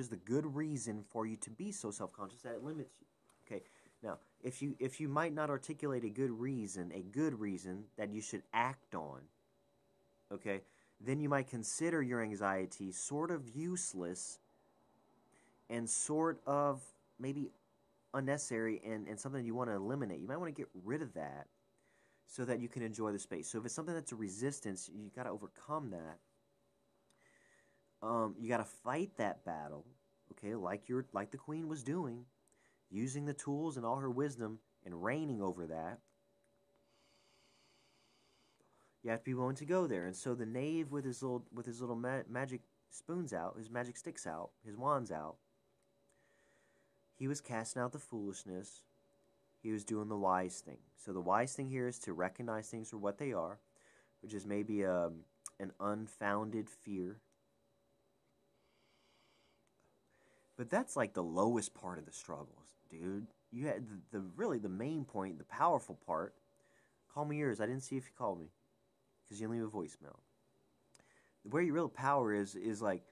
the good reason for you to be so self-conscious that it limits you? Okay, now if you might not articulate a good reason that you should act on, okay, then you might consider your anxiety sort of useless and sort of maybe unnecessary and something you want to eliminate. You might want to get rid of that so that you can enjoy the space. So if it's something that's a resistance, you got to overcome that. You got to fight that battle, okay, like the queen was doing, using the tools and all her wisdom and reigning over that, you have to be willing to go there. And so the knave with his little magic spoons out, his magic sticks out, his wands out, he was casting out the foolishness. He was doing the wise thing. So the wise thing here is to recognize things for what they are, which is maybe an unfounded fear. But that's like the lowest part of the struggles, dude. You had really the main point, the powerful part. Call me yours. I didn't see if you called me because you didn't leave a voicemail. Where your real power is like,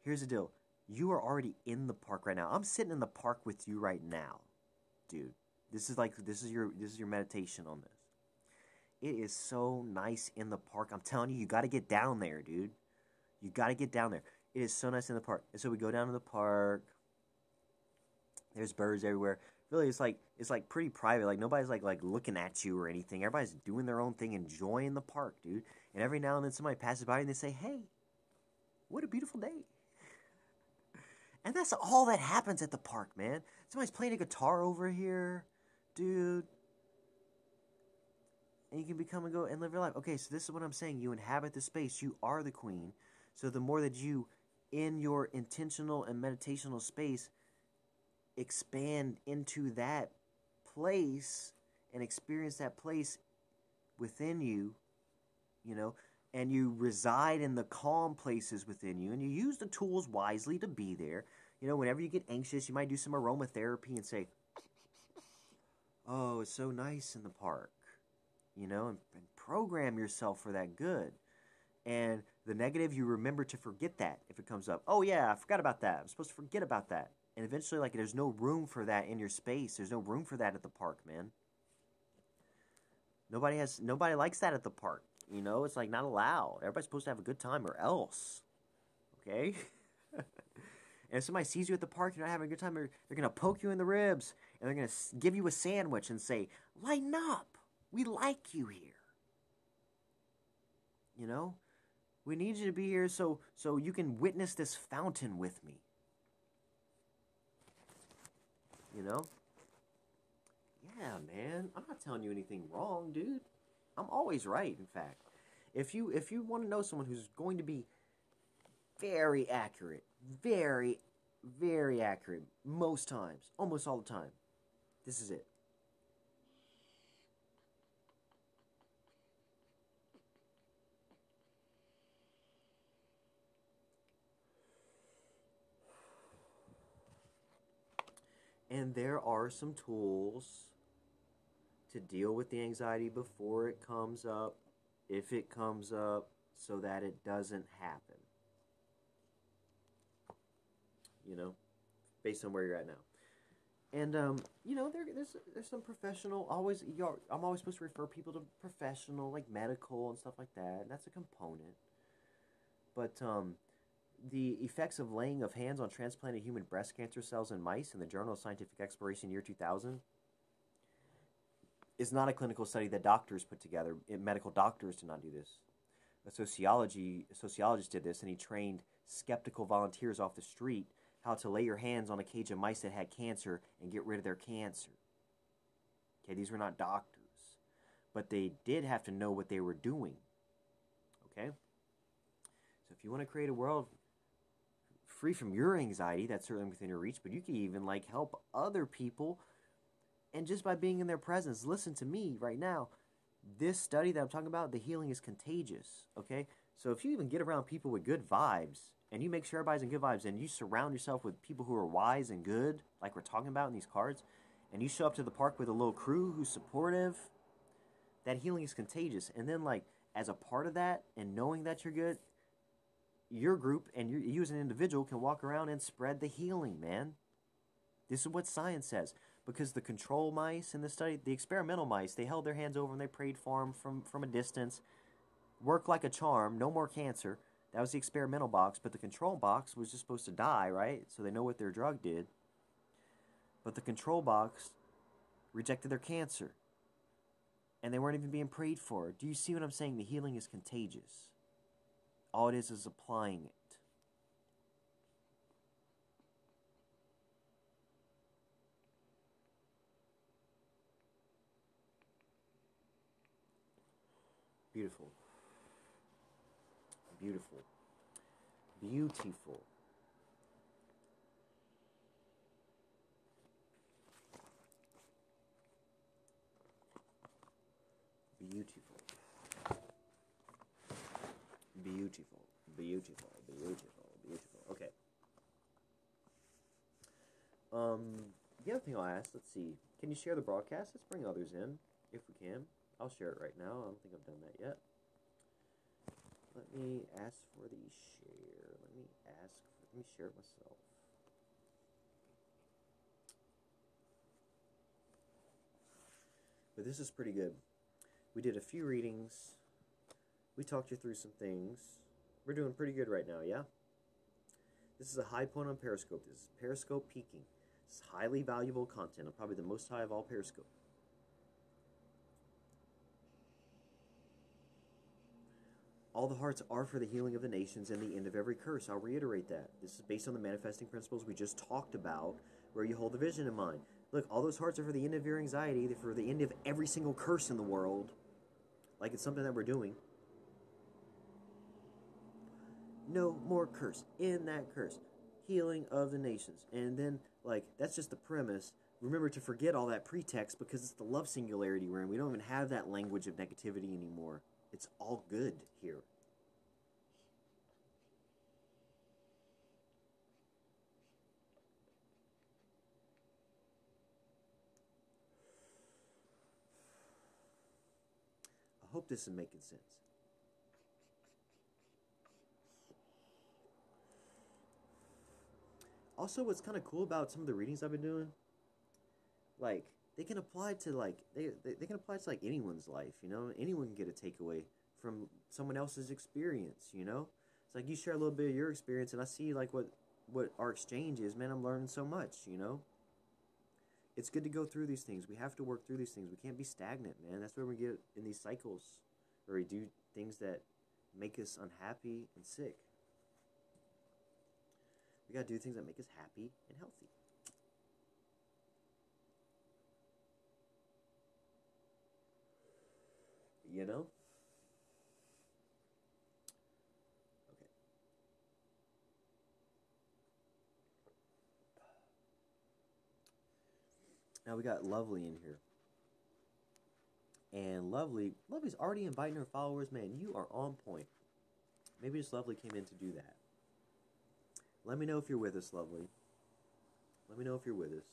here's the deal. You are already in the park right now. I'm sitting in the park with you right now, dude. This is your meditation on this. It is so nice in the park. I'm telling you, you got to get down there, dude. You got to get down there. It is so nice in the park. And so we go down to the park. There's birds everywhere. Really, it's like pretty private. Like nobody's like looking at you or anything. Everybody's doing their own thing, enjoying the park, dude. And every now and then somebody passes by and they say, "Hey, what a beautiful day." And that's all that happens at the park, man. Somebody's playing a guitar over here, dude. And you can become and go and live your life. Okay, so this is what I'm saying. You inhabit the space. You are the queen. So the more that you, in your intentional and meditational space, expand into that place and experience that place within you, you know, and you reside in the calm places within you, and you use the tools wisely to be there. You know, whenever you get anxious, you might do some aromatherapy and say, "Oh, it's so nice in the park," you know, and program yourself for that good. And the negative, you remember to forget that if it comes up. "Oh yeah, I forgot about that. I'm supposed to forget about that." And eventually, like, there's no room for that in your space. There's no room for that at the park, man. Nobody likes that at the park. You know, it's like not allowed. Everybody's supposed to have a good time or else. Okay? And if somebody sees you at the park, you're not having a good time, they're going to poke you in the ribs, and they're going to give you a sandwich and say, "Lighten up. We like you here." You know? We need you to be here so you can witness this fountain with me. You know? Yeah, man. I'm not telling you anything wrong, dude. I'm always right, in fact. If you want to know someone who's going to be very accurate, very, very accurate, most times, almost all the time, this is it. And there are some tools to deal with the anxiety before it comes up, if it comes up, so that it doesn't happen. You know, based on where you're at now. And you know, there's some professional. I'm always supposed to refer people to professional, like medical and stuff like that. And that's a component. But the effects of laying of hands on transplanted human breast cancer cells in mice in the Journal of Scientific Exploration, year 2000, is not a clinical study that doctors put together. Medical doctors did not do this. A sociologist did this, and he trained skeptical volunteers off the street how to lay your hands on a cage of mice that had cancer and get rid of their cancer. Okay, these were not doctors, but they did have to know what they were doing. Okay? So if you want to create a world free from your anxiety, that's certainly within your reach, but you can even like help other people, and just by being in their presence. Listen to me right now. This study that I'm talking about, the healing is contagious. Okay? So if you even get around people with good vibes, and you make sure everybody's in good vibes, and you surround yourself with people who are wise and good, like we're talking about in these cards, and you show up to the park with a little crew who's supportive, that healing is contagious. And then, like, as a part of that, and knowing that you're good, your group and you as an individual can walk around and spread the healing, man. This is what science says. Because the control mice in the study, the experimental mice, they held their hands over and they prayed for them from a distance. Worked like a charm, no more cancer. That was the experimental box, but the control box was just supposed to die, right? So they know what their drug did. But the control box rejected their cancer. And they weren't even being prayed for. Do you see what I'm saying? The healing is contagious. All it is applying it. Beautiful. Beautiful. Beautiful. Beautiful. Beautiful. Beautiful. Beautiful. Beautiful. Okay. The other thing I'll ask, let's see. Can you share the broadcast? Let's bring others in, if we can. I'll share it right now. I don't think I've done that yet. Let me ask for the share. Let me share it myself. But this is pretty good. We did a few readings. We talked you through some things. We're doing pretty good right now, yeah? This is a high point on Periscope. This is Periscope peaking. This is highly valuable content. I'm probably the most high of all Periscope. All the hearts are for the healing of the nations and the end of every curse. I'll reiterate that. This is based on the manifesting principles we just talked about, where you hold the vision in mind. Look, all those hearts are for the end of your anxiety. They're for the end of every single curse in the world. Like it's something that we're doing. No more curse. In that curse. Healing of the nations. And then, like, that's just the premise. Remember to forget all that pretext because it's the love singularity we're in. We don't even have that language of negativity anymore. It's all good here. I hope this is making sense. Also, what's kind of cool about some of the readings I've been doing, like, they can apply to, like, they can apply to, like, anyone's life, you know? Anyone can get a takeaway from someone else's experience, you know? It's like you share a little bit of your experience, and I see, like, what our exchange is. Man, I'm learning so much, you know? It's good to go through these things. We have to work through these things. We can't be stagnant, man. That's where we get in these cycles where we do things that make us unhappy and sick. We gotta do things that make us happy and healthy. You know? Okay. Now we got Lovely in here. And Lovely's already inviting her followers. Man, you are on point. Maybe just Lovely came in to do that. Let me know if you're with us, Lovely. Let me know if you're with us.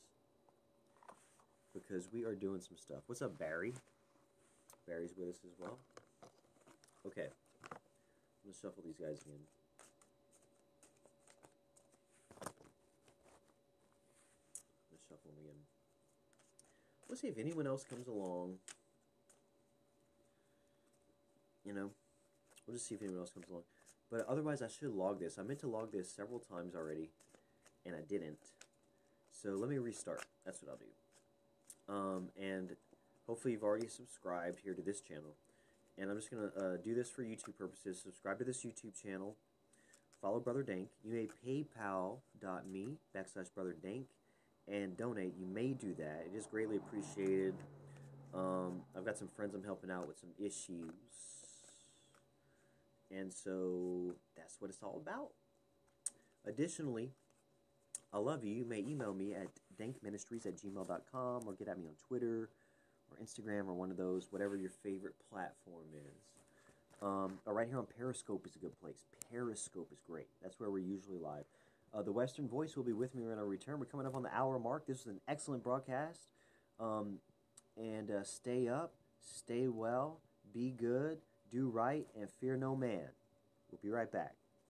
Because we are doing some stuff. What's up, Barry? Barry's with us as well. Okay. I'm going to shuffle these guys again. Let's shuffle them again. Let's see if anyone else comes along. You know, we'll just see if anyone else comes along. But otherwise, I should log this. I meant to log this several times already, and I didn't. So let me restart. That's what I'll do. And hopefully you've already subscribed here to this channel. And I'm just going to do this for YouTube purposes. Subscribe to this YouTube channel. Follow Brother Dank. You may paypal.me/Brother Dank and donate. You may do that. It is greatly appreciated. I've got some friends I'm helping out with some issues. And so that's what it's all about. Additionally, I love you. You may email me at dankministries@gmail.com or get at me on Twitter or Instagram or one of those, whatever your favorite platform is. Right here on Periscope is a good place. Periscope is great. That's where we're usually live. The Western Voice will be with me when I return. We're coming up on the hour mark. This was an excellent broadcast. And stay up, stay well, be good, do right, and fear no man. We'll be right back.